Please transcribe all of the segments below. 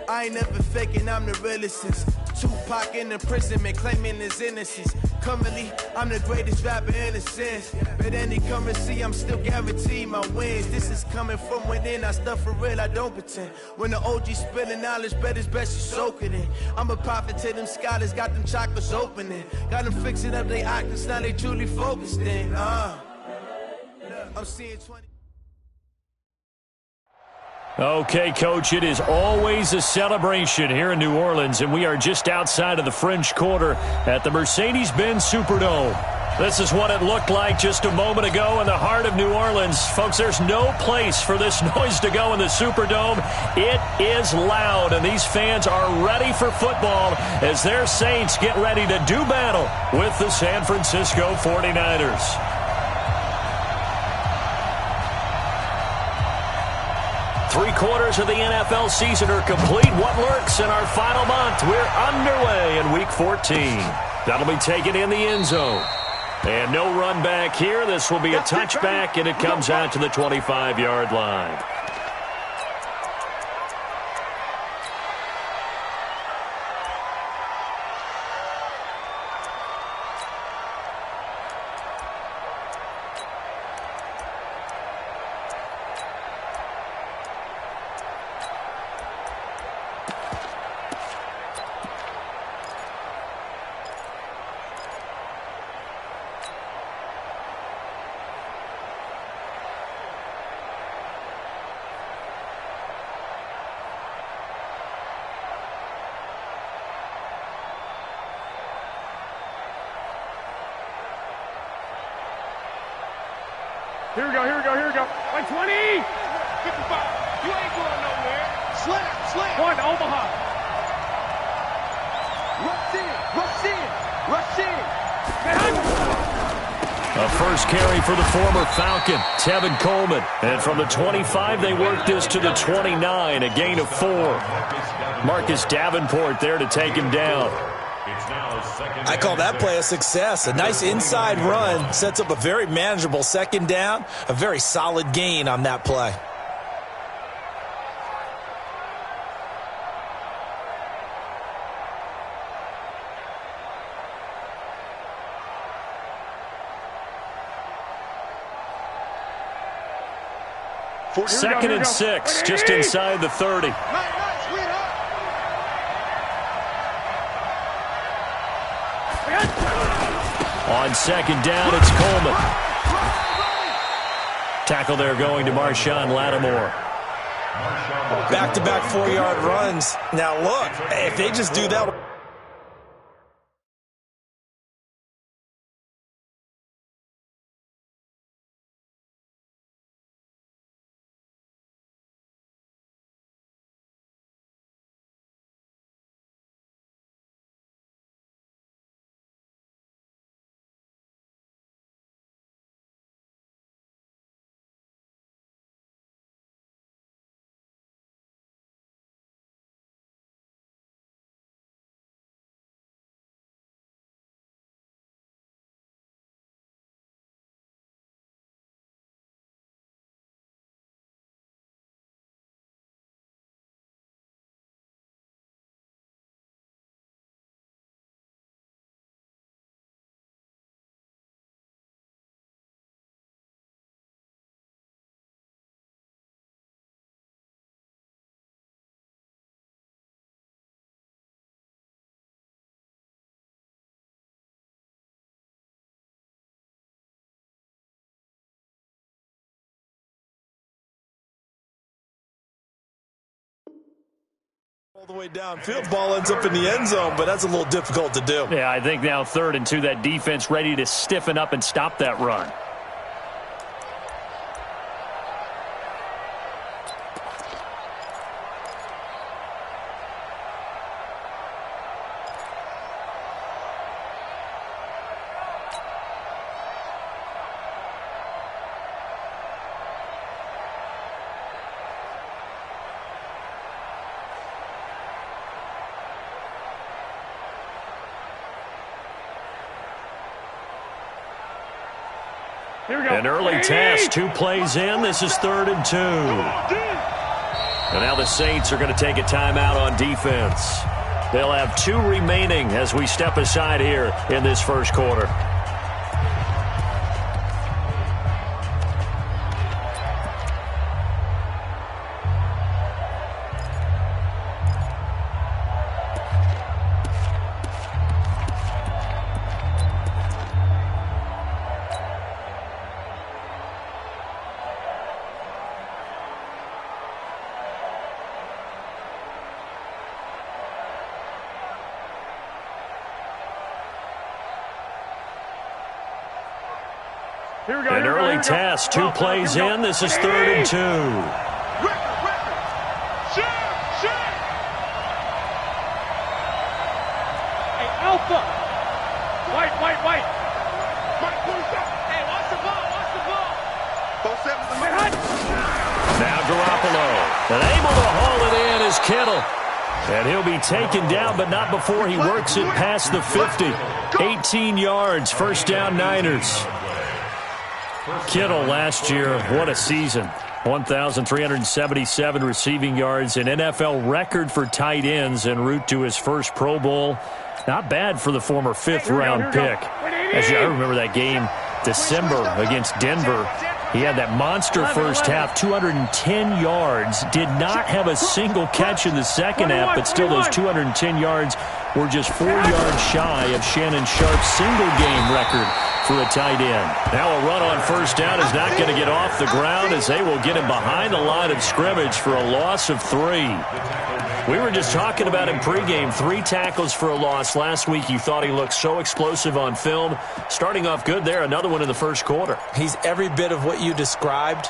I ain't never faking, I'm the realest since Tupac in imprisonment, claiming his innocence. Currently, I'm the greatest rapper in a sense. But any currency, I'm still guaranteed my wins. This is coming from within, I stuff for real, I don't pretend. When the OG spilling knowledge, bet it's best you soak it in. I'm a prophet to them scholars, got them chakras opening. Got them fixing up their octaves, now they truly focused in. I'm seeing 20. Okay, Coach, it is always a celebration here in New Orleans, and we are just outside of the French Quarter at the Mercedes-Benz Superdome. This is what it looked like just a moment ago in the heart of New Orleans. Folks, there's no place for this noise to go in the Superdome. It is loud, and these fans are ready for football as their Saints get ready to do battle with the San Francisco 49ers. Three-quarters of the NFL season are complete. What lurks in our final month? We're underway in Week 14. That'll be taken in the end zone. And no run back here. This will be a touchback, and it comes out to the 25-yard line. Here we go. Like 20! 55. You ain't going nowhere. Slam. One, Omaha. Rush in. A first carry for the former Falcon, Tevin Coleman. And from the 25, they work this to the 29, a gain of 4. Marcus Davenport there to take him down. I call that play a success. A nice inside run sets up a very manageable second down. A very solid gain on that play. Second and 6, just inside the 30. On second down, it's Coleman. Tackle there going to Marshawn Lattimore. Back-to-back 4-yard runs. Now look, if they just do that. All the way downfield, ball ends up in the end zone, but that's a little difficult to do. Yeah, I think now 3rd and 2, that defense ready to stiffen up and stop that run. Here we go. An early test, 2 plays in. This is 3rd and 2. And now the Saints are going to take a timeout on defense. They'll have 2 remaining as we step aside here in this first quarter. An early test, 2 plays in. This is 3rd and 2. Hey, Alpha. White. Hey, watch the ball. 4-7's the man. Now Garoppolo. And able to haul it in is Kittle. And he'll be taken down, but not before he works it past the 50. 18 yards, first down Niners. Kittle last year, what a season. 1,377 receiving yards, an NFL record for tight ends en route to his first Pro Bowl. Not bad for the former 5th-round pick. Actually, I remember that game, December against Denver. He had that monster first half, 210 yards. Did not have a single catch in the second half, but still those 210 yards were just 4 yards shy of Shannon Sharp's single-game record for a tight end. Now a run on first down is not going to get off the ground as they will get him behind the line of scrimmage for a loss of 3. We were just talking about him pregame, 3 tackles for a loss. Last week you thought he looked so explosive on film. Starting off good there, another one in the first quarter. He's every bit of what you described,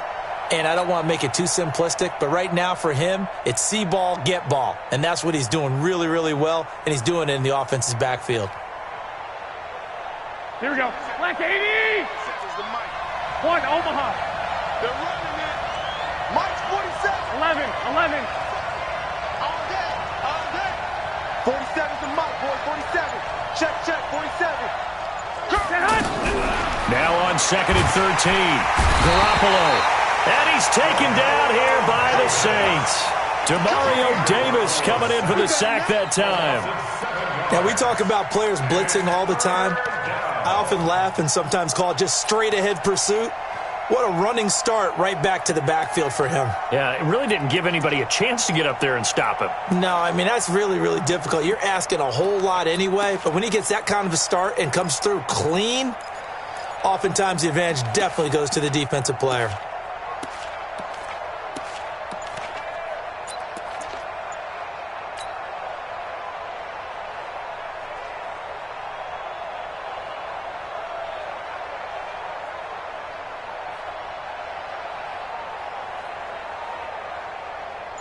and I don't want to make it too simplistic, but right now for him, it's see ball, get ball. And that's what he's doing really, really well, and he's doing it in the offense's backfield. Here we go. Black 80. One, Omaha. They're running it. Mike's 47. 11. All day. 47's the Mike, boy. 47. Check. 47. Now on 2nd and 13. Garoppolo. And he's taken down here by the Saints. Demario Davis coming in for the sack that time. Now, we talk about players blitzing all the time. I often laugh and sometimes call it just straight-ahead pursuit. What a running start right back to the backfield for him. Yeah, it really didn't give anybody a chance to get up there and stop him. No, I mean, that's really, really difficult. You're asking a whole lot anyway, but when he gets that kind of a start and comes through clean, oftentimes the advantage definitely goes to the defensive player.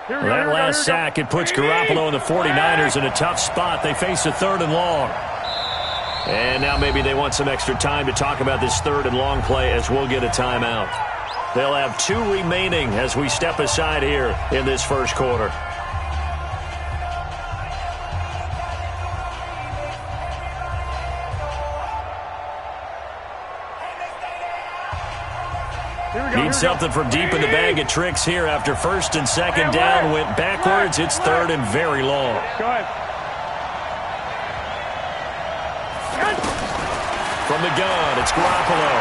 That last sack, it puts Garoppolo and the 49ers in a tough spot. They face a 3rd and long. And now maybe they want some extra time to talk about this 3rd and long play as we'll get a timeout. They'll have 2 remaining as we step aside here in this first quarter. Need something from deep in the bag of tricks here after 1st and 2nd down. Went backwards. It's 3rd and very long. Go ahead. From the gun, it's Garoppolo.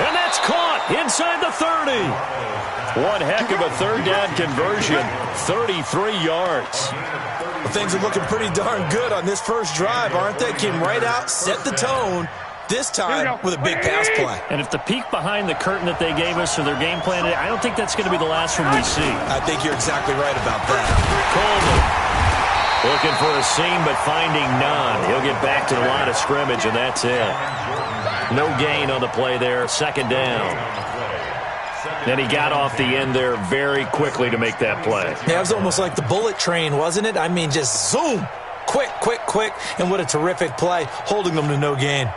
And that's caught inside the 30. One heck of a 3rd down conversion. 33 yards. Well, things are looking pretty darn good on this first drive, aren't they? Came right out, set the tone. This time with a big pass play. And if the peek behind the curtain that they gave us or their game plan, I don't think that's going to be the last one we see. I think you're exactly right about that. Coleman looking for a seam but finding none. He'll get back to the line of scrimmage, and that's it. No gain on the play there. 2nd down. Then he got off the end there very quickly to make that play. Yeah, it was almost like the bullet train, wasn't it? I mean, just zoom. Quick. And what a terrific play, holding them to no gain.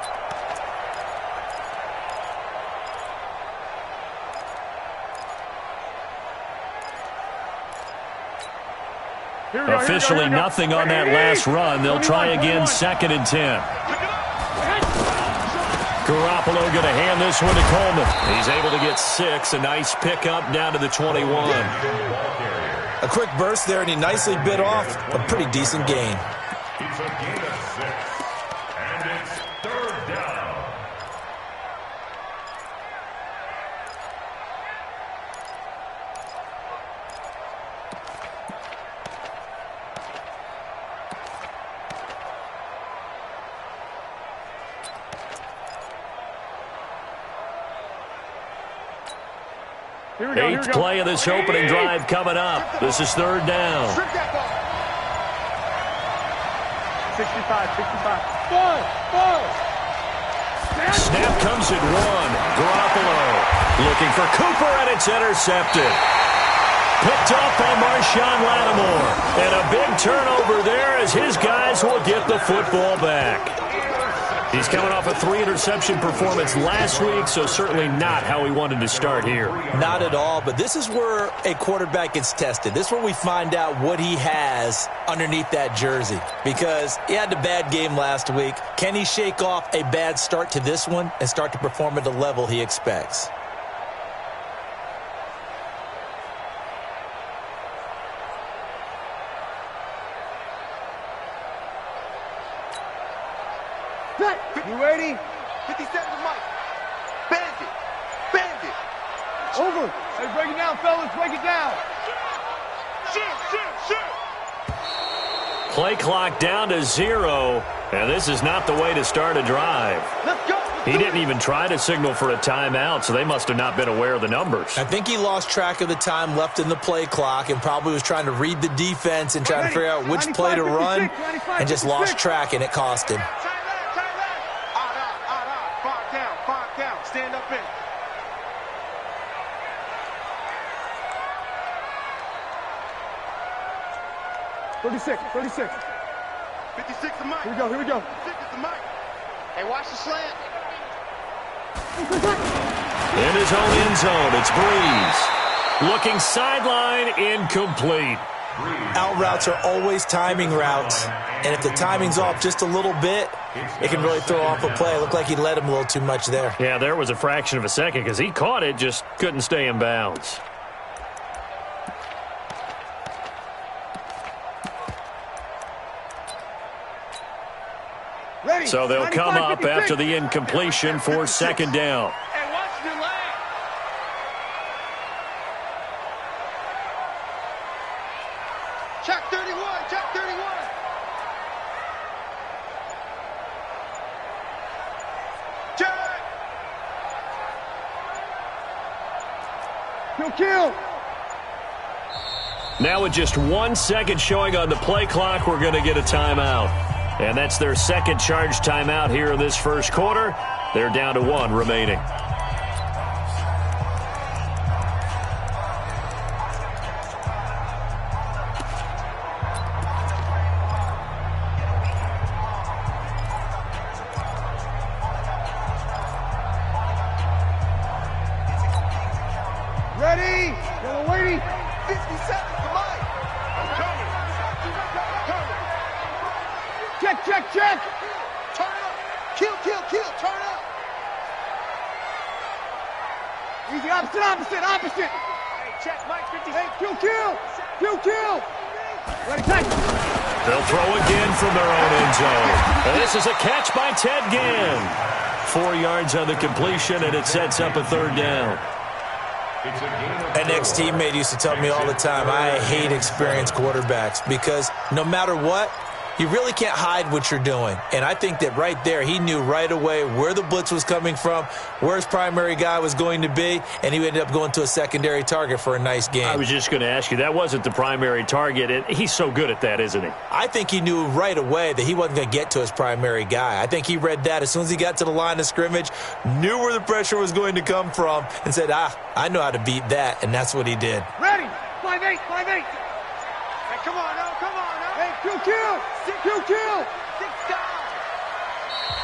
Officially nothing on that last run. They'll try again 2nd and 10. Garoppolo going to hand this one to Coleman. He's able to get 6. A nice pickup down to the 21. A quick burst there, and he nicely bit off a pretty decent gain. It's a gain of 6, and it's 3rd down. Eighth play of this opening drive coming up. This is 3rd down. 65. Snap comes at 1. Garoppolo looking for Cooper, and it's intercepted. Picked up by Marshawn Lattimore. And a big turnover there as his guys will get the football back. He's coming off a 3-interception performance last week, so certainly not how he wanted to start here. Not at all, but this is where a quarterback gets tested. This is where we find out what he has underneath that jersey, because he had a bad game last week. Can he shake off a bad start to this one and start to perform at the level he expects? You ready? 50 seconds of Mike. Bend it. Over. Hey, break it down, fellas. Break it down. Shoot. Play clock down to 0, and this is not the way to start a drive. Let's go. He didn't even try to signal for a timeout, so they must have not been aware of the numbers. I think he lost track of the time left in the play clock and probably was trying to read the defense and trying to figure out which play to run and just lost track, and it cost him. Stand up in. Thirty-six. 56 to Mike. Here we go. 56 to Mike. Hey, watch the slant. In his own end zone, it's Breeze. Looking sideline, incomplete. Out routes are always timing routes, and if the timing's off just a little bit, it can really throw off a play. It looked like he led him a little too much there. Yeah, there was a fraction of a second because he caught it, just couldn't stay in bounds. Ready. So they'll come 95, up 56. after the incompletion for 2nd down. Hey, watch the leg. Check 31. Check. Kill. Now with just 1 second showing on the play clock, we're going to get a timeout. And that's their second charge timeout here in this first quarter. They're down to 1 remaining. Ready. Yellow waiting. 50 seconds to Mike. Check. Turn up. Kill. Turn up. Easy. Opposite. Hey, check Mike. 50 Hey, kill. Ready, take. They'll throw again from their own end zone. And this is a catch by Ted Ginn. 4 yards on the completion, and it sets up a 3rd down. An ex-teammate used to tell me all the time, I hate experienced quarterbacks because no matter what, you really can't hide what you're doing. And I think that right there, he knew right away where the blitz was coming from, where his primary guy was going to be, and he ended up going to a secondary target for a nice game. I was just going to ask you, that wasn't the primary target. And he's so good at that, isn't he? I think he knew right away that he wasn't going to get to his primary guy. I think he read that as soon as he got to the line of scrimmage, knew where the pressure was going to come from, and said, I know how to beat that, and that's what he did. Ready. 5-8. Hey, come on now. Hey, kill. 6 down.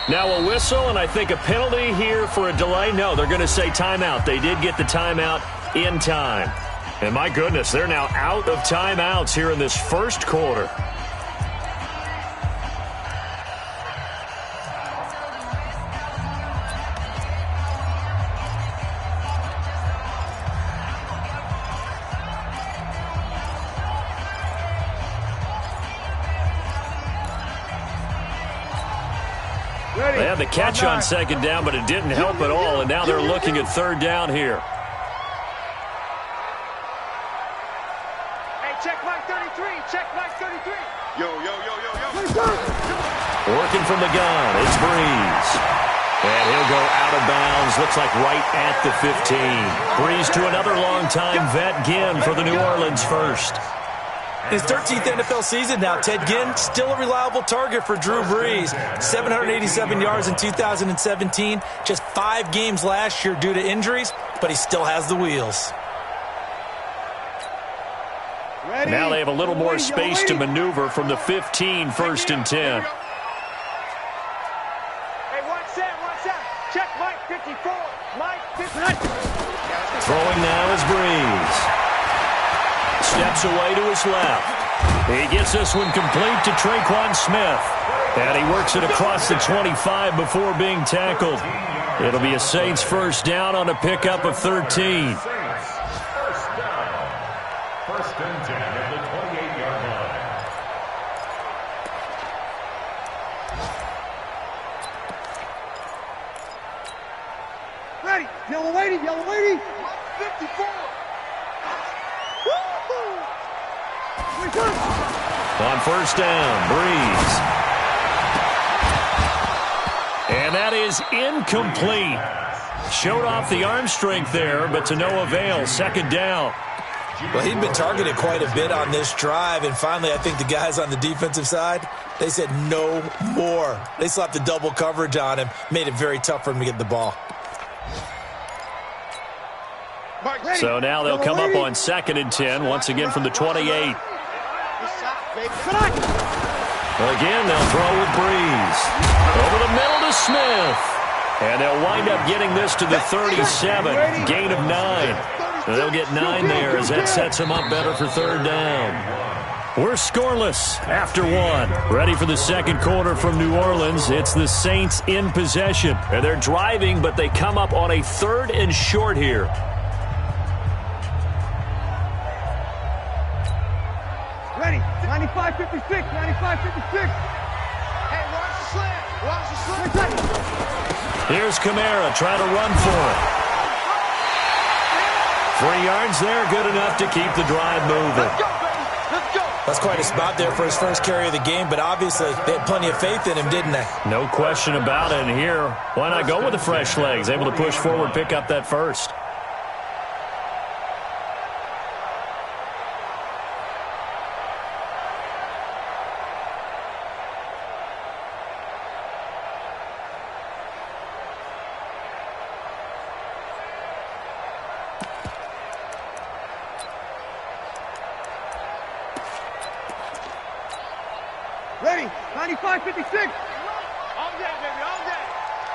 Now a whistle, and I think a penalty here for a delay. No, they're going to say timeout. They did get the timeout in time. And my goodness, they're now out of timeouts here in this first quarter. Ready. They had the catch on second down, but it didn't help at all, and now they're looking at third down here. Hey, check Mike 33. Check Mike 33. Yo. Working from the gun, it's Breeze. And he'll go out of bounds, looks like right at the 15. Breeze to another long-time vet, Ginn, for the New Orleans first. His 13th NFL season now, Ted Ginn, still a reliable target for Drew Brees. 787 yards in 2017, just 5 games last year due to injuries, but he still has the wheels. Ready. Now they have a little more space to maneuver from the 15, first and 10. Hey, watch that. Check Mike 54. Mike 59. Throwing now is Breeze. Steps away to his left. He gets this one complete to Traquan Smith. And he works it across the 25 before being tackled. It'll be a Saints first down on a pickup of 13. First and 10 at the 28-yard line. Ready. Yellow lady. 54. On first down, Breeze. And that is incomplete. Showed off the arm strength there, but to no avail. Second down. Well, he'd been targeted quite a bit on this drive, and finally I think the guys on the defensive side, they said no more. They slapped the double coverage on him, made it very tough for him to get the ball. So now they'll come up on second and 10, once again from the 28. Again, they'll throw with Breeze. Over the middle to Smith. And they'll wind up getting this to the 37, gain of 9. They'll get 9 there as that sets them up better for third down. We're scoreless after 1. Ready for the second quarter from New Orleans. It's the Saints in possession. And they're driving, but they come up on a third and short here. Ready. 95-56. 95-56. Hey, watch the slant. Here's Kamara trying to run for it. 3 yards there, good enough to keep the drive moving. Let's go, baby. Let's go. That's quite a spot there for his first carry of the game, but obviously they had plenty of faith in him, didn't they? No question about it. And here, why not go with the fresh legs? Able to push forward, pick up that first. Ready. 95-56. All day, baby, all day.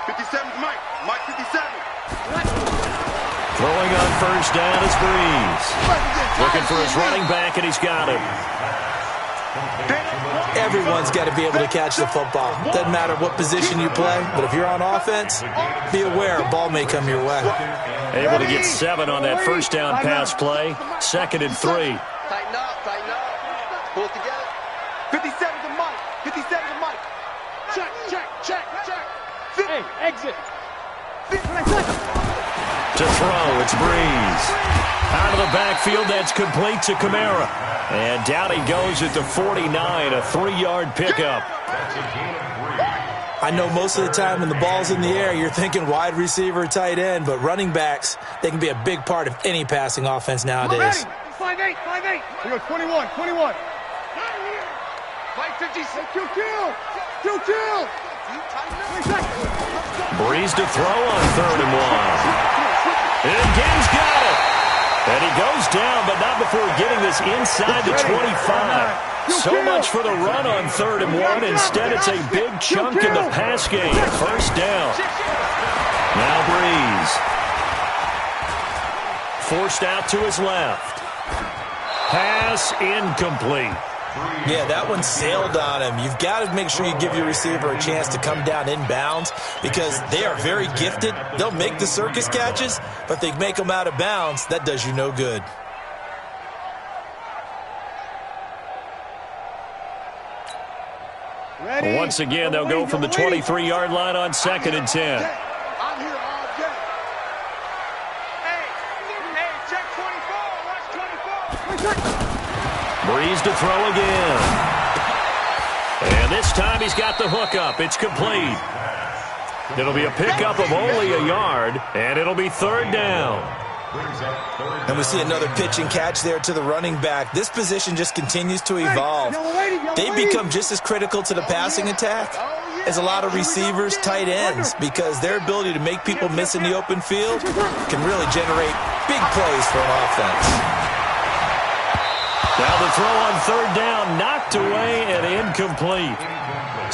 57's Mike. Mike 57. Throwing on first down is Breeze. Looking for his running back, and he's got him. Everyone's got to be able to catch the football. Doesn't matter what position you play, but if you're on offense, be aware a ball may come your way. Able to get 7 on that first down pass play. Second and 3. Tighten up. Pull it together. 57's a Mike. 57's a Mike. Check. Hey, exit. To throw, it's Breeze. Out of the backfield, that's complete to Kamara. And down he goes at the 49, a 3-yard pickup. I know most of the time when the ball's in the air, you're thinking wide receiver, tight end, but running backs, they can be a big part of any passing offense nowadays. 5-8. We go 21. Mike 56. Kill. Breeze to throw on third and 1. And Ginn's got it. And he goes down, but not before getting this inside the 25. So much for the run on third and 1. Instead, it's a big chunk in the pass game. First down. Now Breeze. Forced out to his left. Pass incomplete. Yeah, that one sailed on him. You've got to make sure you give your receiver a chance to come down inbounds because they are very gifted. They'll make the circus catches, but if they make them out of bounds, that does you no good. Once again, they'll go from the 23-yard line on 2nd and 10. I'm here all day. Hey, check 24. Watch 24. Breeze to throw again. And this time he's got the hook up. It's complete. It'll be a pickup of only a yard, and it'll be 3rd down. And we see another pitch and catch there to the running back. This position just continues to evolve. They become just as critical to the passing attack as a lot of receivers, tight ends, because their ability to make people miss in the open field can really generate big plays for an offense. Now the throw on 3rd down, knocked away and incomplete.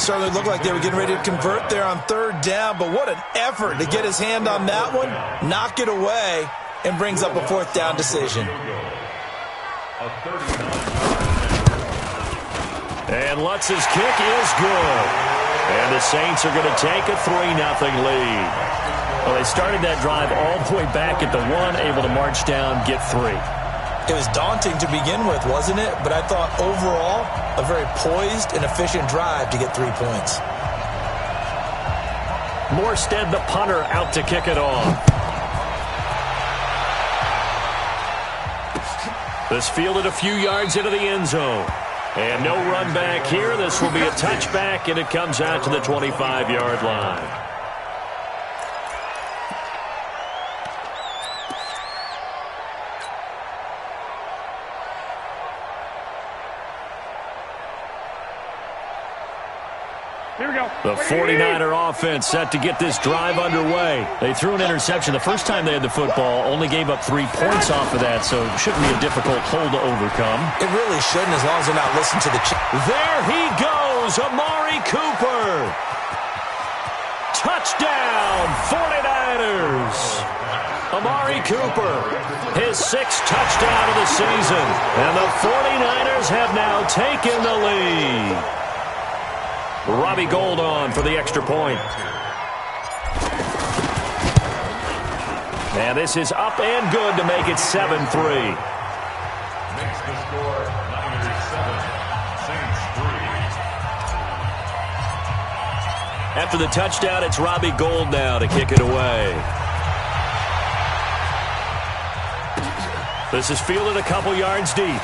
Certainly looked like they were getting ready to convert there on 3rd down, but what an effort to get his hand on that one, knock it away, and brings up a 4th down decision. And Lutz's kick is good. And the Saints are going to take a 3-0 lead. Well, they started that drive all the way back at the 1, able to march down, get 3. It was daunting to begin with, wasn't it? But I thought overall, a very poised and efficient drive to get 3 points. Morstead, the punter, out to kick it off. This fielded a few yards into the end zone. And no run back here. This will be a touchback, and it comes out to the 25-yard line. Here we go. The 49er offense set to get this drive underway. They threw an interception the first time they had the football, only gave up 3 points off of that, so it shouldn't be a difficult hole to overcome. It really shouldn't, as long as they're not listening to the... There he goes, Amari Cooper. Touchdown, 49ers. Amari Cooper, his 6th touchdown of the season, and the 49ers have now taken the lead. Robbie Gould on for the extra point. And this is up and good to make it 7-3. Makes the score Niners 7, Saints 3. After the touchdown, it's Robbie Gould now to kick it away. This is fielded a couple yards deep.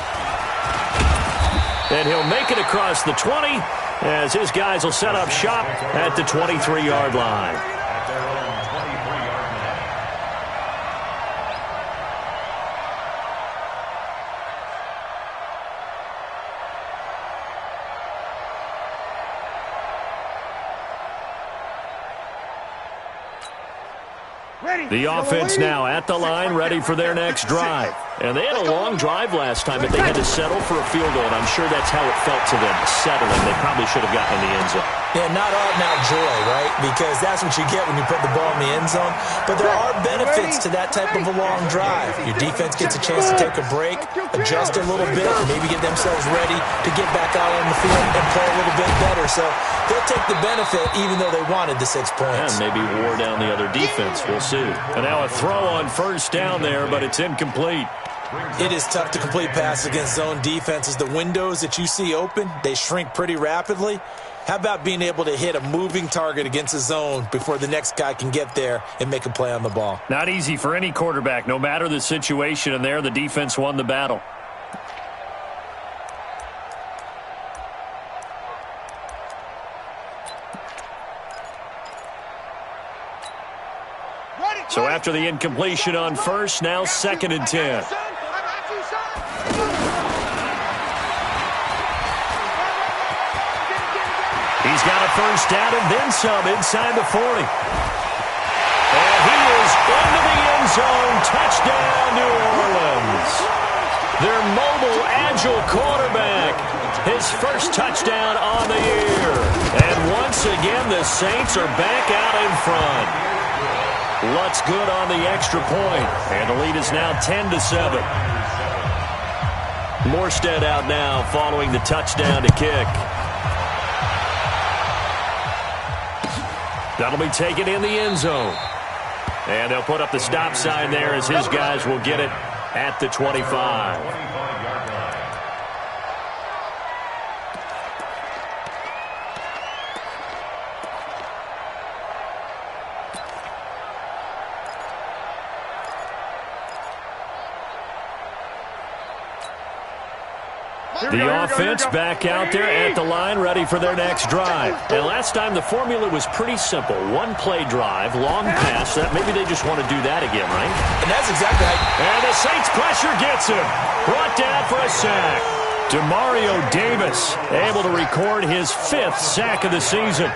And he'll make it across the 20. As his guys will set up shop at the 23-yard line. At their own 23-yard Ready. The offense now at the line, ready for their next drive. And they had a long drive last time, but they had to settle for a field goal, and I'm sure that's how it felt to them, settling. They probably should have gotten in the end zone. Yeah, not out-and-out joy, right? Because that's what you get when you put the ball in the end zone. But there are benefits to that type of a long drive. Your defense gets a chance to take a break, adjust a little bit, and maybe get themselves ready to get back out on the field and play a little bit better. So they'll take the benefit even though they wanted the 6 points. And maybe wore down the other defense. We'll see. And now a throw on 1st down there, but it's incomplete. It is tough to complete passes against zone defenses. The windows that you see open, they shrink pretty rapidly. How about being able to hit a moving target against a zone before the next guy can get there and make a play on the ball? Not easy for any quarterback, no matter the situation, and there the defense won the battle. So after the incompletion on 1st, now 2nd and 10. He's got a 1st down and then some inside the 40. And he is into the end zone. Touchdown, New Orleans. Their mobile, agile quarterback. His 1st touchdown on the year. And once again, the Saints are back out in front. Lutz good on the extra point. And the lead is now 10-7. Morstead out now following the touchdown to kick. That'll be taken in the end zone. And they'll put up the stop sign there as his guys will get it at the 25. The offense back out there at the line, ready for their next drive. And last time the formula was pretty simple. One play drive, long pass. That maybe they just want to do that again, right? And that's exactly right. And the Saints pressure gets him. Brought down for a sack. Demario Davis able to record his 5th sack of the season.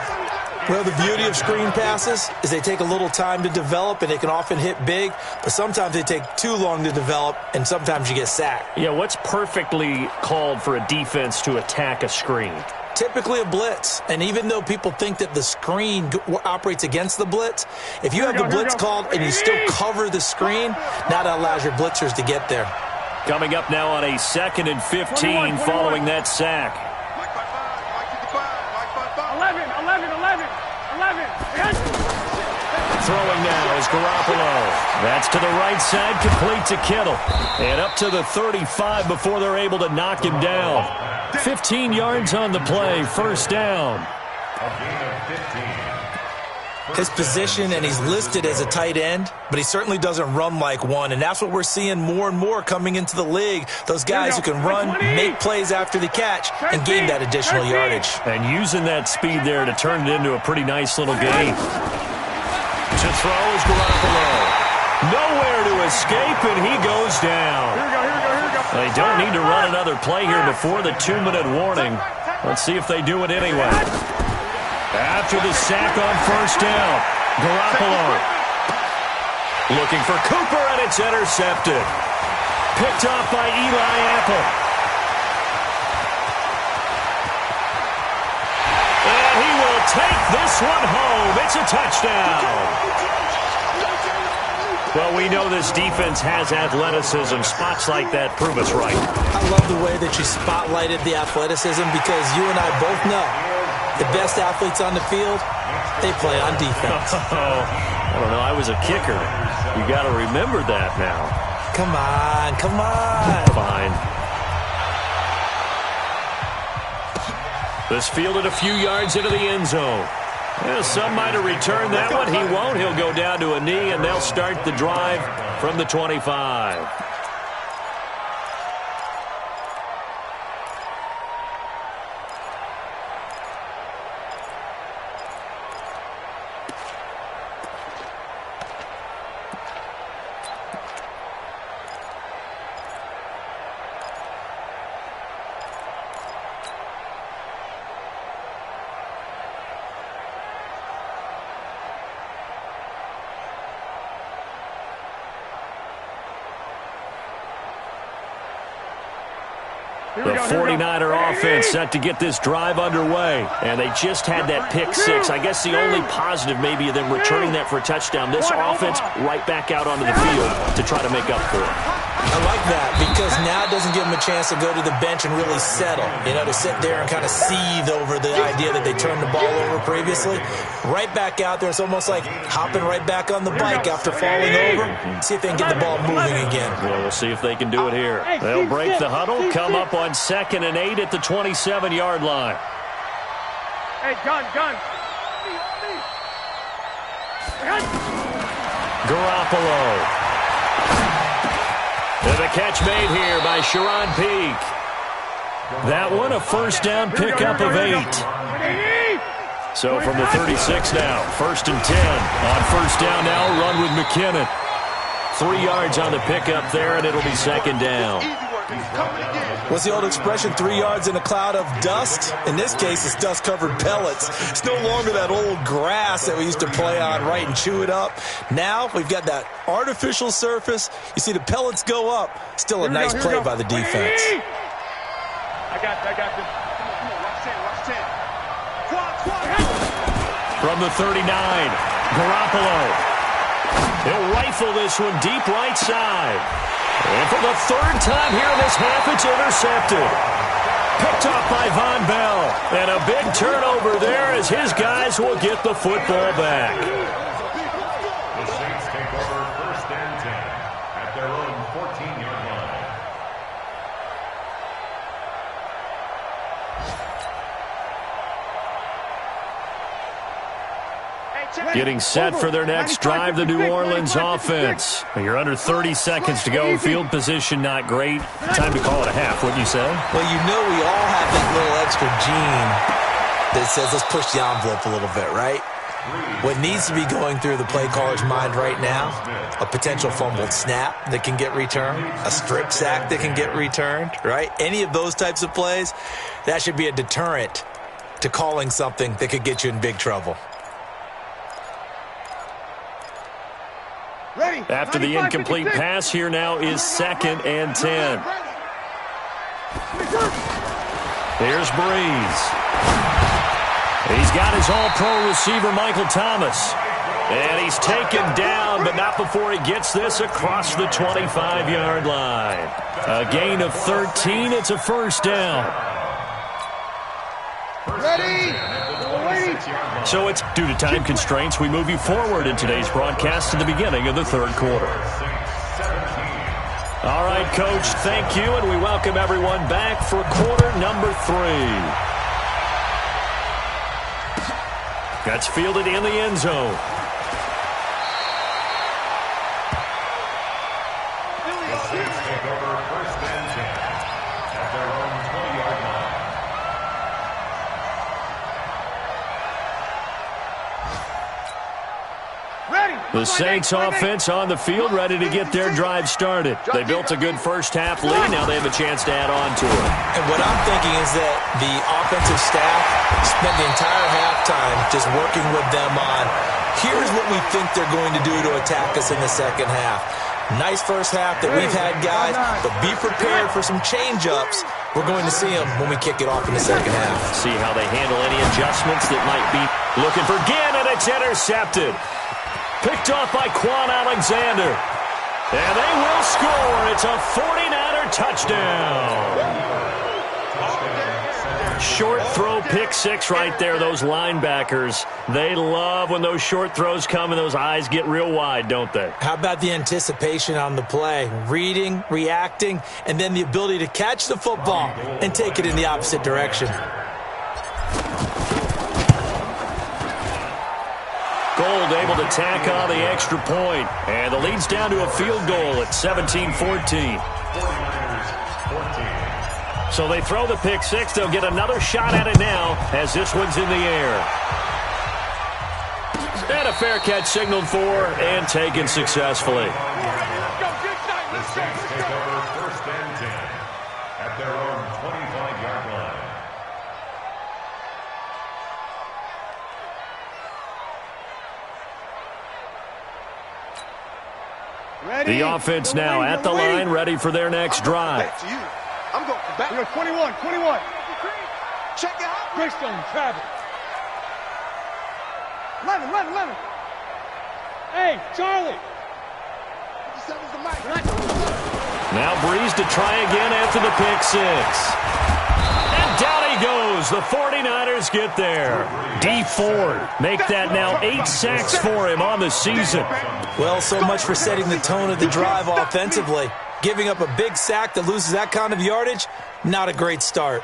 Well, the beauty of screen passes is they take a little time to develop, and they can often hit big, but sometimes they take too long to develop, and sometimes you get sacked. Yeah, what's perfectly called for a defense to attack a screen? Typically a blitz, and even though people think that the screen operates against the blitz, if you have the blitz called and you still cover the screen, now that allows your blitzers to get there. Coming up now on a 2nd and 15 following that sack. 11. Throwing now is Garoppolo. That's to the right side, complete to Kittle. And up to the 35 before they're able to knock him down. 15 yards on the play, first down. His position, and he's listed as a tight end, but he certainly doesn't run like one, and that's what we're seeing more and more coming into the league. Those guys who can run, make plays after the catch, and gain that additional yardage. And using that speed there to turn it into a pretty nice little game. To throw is Garoppolo. Nowhere to escape, and he goes down. They don't need to run another play here before the 2-minute warning. Let's see if they do it anyway. After the sack on first down, Garoppolo looking for Cooper, and it's intercepted. Picked off by Eli Apple. And he will take this one home. It's a touchdown. Well, we know this defense has athleticism. Spots like that prove us right. I love the way that you spotlighted the athleticism, because you and I both know the best athletes on the field, they play on defense. I don't know. I was a kicker. You got to remember that now. Come on. Fine. This fielded a few yards into the end zone. Well, some might have returned that one. He won't. He'll go down to a knee, and they'll start the drive from the 25. The 49er offense set to get this drive underway. And they just had that pick six. I guess the only positive maybe of them returning that for a touchdown. This offense right back out onto the field to try to make up for it. I like that, because now it doesn't give them a chance to go to the bench and really settle. You know, to sit there and kind of seethe over the idea that they turned the ball over previously. Right back out there. It's almost like hopping right back on the bike after falling over. See if they can get the ball moving again. Well, we'll see if they can do it here. They'll break the huddle, come up on 2nd and 8 at the 27-yard line. Hey, gun. Garoppolo. And the catch made here by Sharon Peak. That one a first down pickup of 8. So from the 36 now, 1st and 10. On first down now, run with McKinnon. 3 yards on the pickup there, and it'll be 2nd down. What's the old expression, 3 yards in a cloud of dust? In this case, it's dust-covered pellets. It's no longer that old grass that we used to play on, right, and chew it up. Now we've got that artificial surface. You see the pellets go up. Still a nice play by the defense. I got this. Watch 10. From the 39, Garoppolo. He'll rifle this one deep right side. And for the 3rd time here in this half, it's intercepted. Picked off by Von Bell. And a big turnover there as his guys will get the football back. The Saints take over 1st and 10 at their own 14-yard line. Hey, Getting set for their next drive, the New Orleans offense. You're under 30 seconds to go. Field position not great. Time to call it a half, wouldn't you say? Well, you know we all have that little extra gene that says let's push the envelope a little bit, right? What needs to be going through the play caller's mind right now, a potential fumbled snap that can get returned, a strip sack that can get returned, right? Any of those types of plays, that should be a deterrent to calling something that could get you in big trouble. After the incomplete pass, here now is 2nd and 10. Here's Breeze. He's got his all-pro receiver, Michael Thomas. And he's taken down, but not before he gets this across the 25-yard line. A gain of 13. It's a first down. Ready? So it's due to time constraints. We move you forward in today's broadcast to the beginning of the third quarter. All right, Coach, thank you, and we welcome everyone back for quarter number 3. That's fielded in the end zone. The Saints take over 1st and 10 at their own 20-yard line. The Saints offense on the field, ready to get their drive started. They built a good first-half lead. Now they have a chance to add on to it. And what I'm thinking is that the offensive staff spent the entire halftime just working with them on, here's what we think they're going to do to attack us in the second half. Nice first half that we've had, guys, but be prepared for some change-ups. We're going to see them when we kick it off in the second half. See how they handle any adjustments that might be looking for Ginn, and it's intercepted. Picked off by Quan Alexander. And they will score. It's a 49er touchdown. Short throw, pick six right there. Those linebackers, they love when those short throws come and those eyes get real wide, don't they? How about the anticipation on the play? Reading, reacting, and then the ability to catch the football and take it in the opposite direction. Gold able to tack on the extra point. And the lead's down to a field goal at 17-14. So they throw the pick six. They'll get another shot at it now as this one's in the air. And a fair catch signaled for and taken successfully. The Saints take over 1st and 10 at their own 25-yard line. The offense now at the line, ready for their next drive. I'm going back. You're 21. Check it out. Greystone, Travis. 11. Hey, Charlie. 57's the mic. Now Breeze to try again after the pick six. And down he goes. The 49ers get there. D Ford make that now 8 sacks for him on the season. Well, so much for setting the tone of the drive offensively. Giving up a big sack that loses that kind of yardage, not a great start.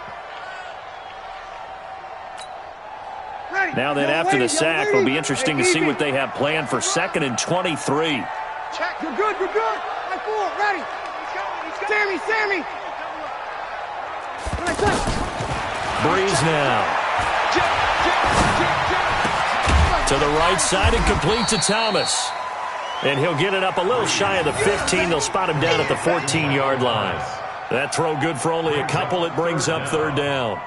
Now then, after the sack, it'll be interesting to see what they have planned for 2nd and 23. Check. You're good. High forward. Ready. Sammy. Breeze now. To the right side and complete to Thomas. And he'll get it up a little shy of the 15. They'll spot him down at the 14-yard line. That throw good for only a couple. It brings up 3rd down.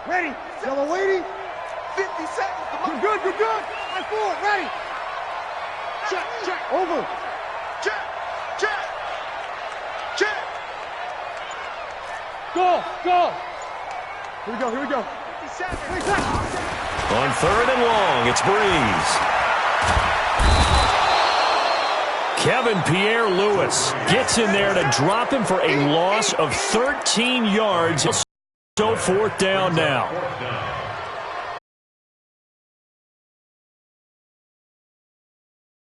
Ready. Yellow waiting. 50 seconds. You're good. High forward. Ready. Check. Over. Check. Go. Here we go. 57. On 3rd and long, it's Breeze. Kevin Pierre-Louis gets in there to drop him for a loss of 13 yards. So 4th down now.